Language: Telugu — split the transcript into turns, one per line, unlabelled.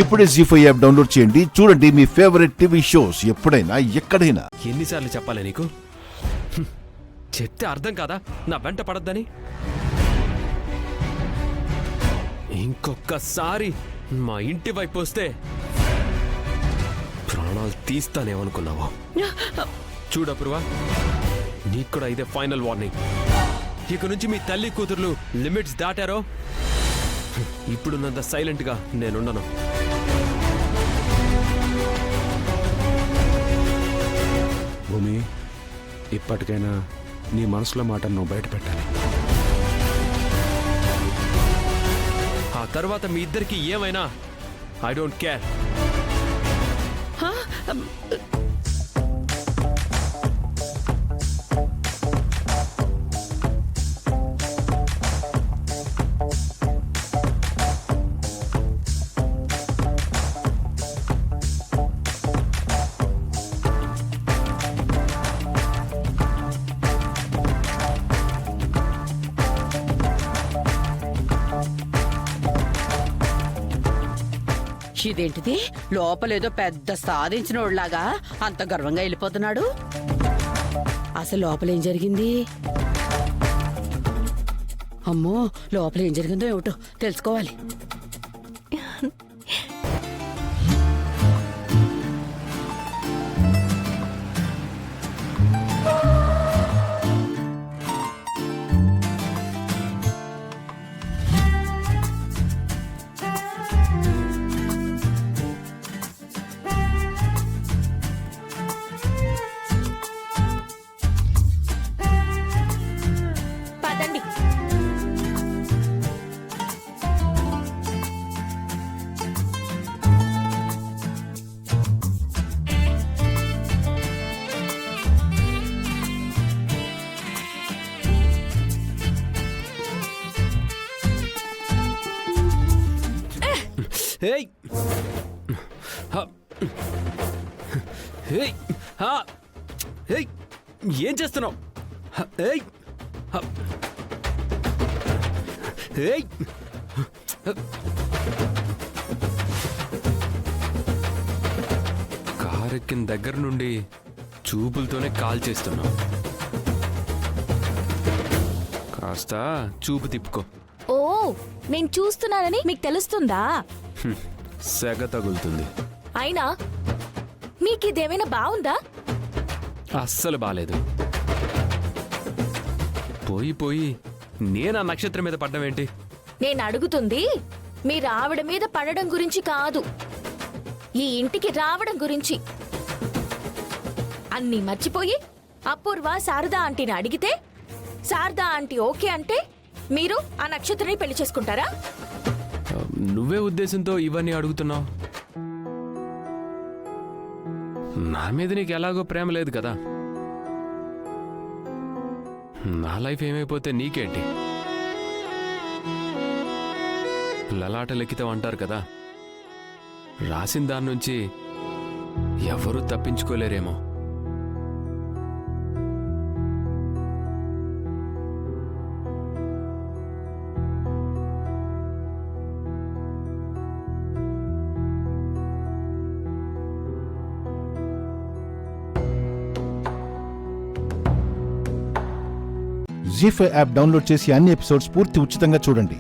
ఇప్పుడే జీ5 యాప్ డౌన్లోడ్ చేయండి. చూడండి మీ ఫేవరెట్ టీవీ షోస్ ఎప్పుడైనా ఎక్కడైనా.
ఎన్నిసార్లు చెప్పాలి నీకు? చెప్తే అర్థం కాదా నా వెంట పడద్దని? ఇంకొక్కసారి మా ఇంటి వైపు వస్తే ప్రాణాలు తీస్తానేమనుకున్నావా? చూడపురువా, నీకు కూడా ఇదే ఫైనల్ వార్నింగ్. ఇక నుంచి మీ తల్లి కూతుర్లు లిమిట్స్ దాటారో ఇప్పుడున్నంత సైలెంట్గా నేనుండను.
భూమి, ఇప్పటికైనా నీ మనసులో మాటను నువ్వు బయట పెట్టాలి.
ఆ తర్వాత మీ ఇద్దరికి ఏమైనా ఐ డోంట్ కేర్.
ఇదేంటిది, లోపలేదో పెద్ద సాధించినోళ్లాగా అంత గర్వంగా వెళ్ళిపోతున్నాడు. అసలు లోపలేం జరిగింది? అమ్మో, లోపల ఏం జరిగిందో ఏమిటో తెలుసుకోవాలి. Hey! Hey! Hey! ఏం చేస్తున్నావు? Hey! Hey! కారెక్కిన దగ్గర నుండి చూపులతోనే కాల్ చేస్తున్నావు. కాస్త చూపు తిప్పుకో.
ఓ, నేను చూస్తున్నానని మీకు తెలుస్తుందా?
సెగ తగులుతుంది.
అయినా మీకిదేమైనా బాగుందా?
అస్సలు బాలేదు. పోయి పోయి నేనా నక్షత్రం మీద పడ్డమేంటి?
నేను అడుగుతుంది మీరు ఆవిడ మీద పడడం గురించి కాదు, ఈ ఇంటికి రావడం గురించి. అన్నీ మర్చిపోయి అపూర్వ శారదా ఆంటీని అడిగితే శారదా ఆంటీ ఓకే అంటే మీరు ఆ నక్షత్రాన్ని పెళ్లి చేసుకుంటారా?
నువ్వే ఉద్దేశంతో ఇవన్నీ అడుగుతున్నావు. నా మీద నీకు ఎలాగో ప్రేమ లేదు కదా. నా లైఫ్ ఏమైపోతే నీకేంటి? లలాట లెక్కితం అంటారు కదా, రాసిన దాని నుంచి ఎవరూ తప్పించుకోలేరేమో.
జీ5 యాప్ డౌన్లోడ్ చేసి అన్ని ఎపిసోడ్స్ పూర్తి ఉచితంగా చూడండి.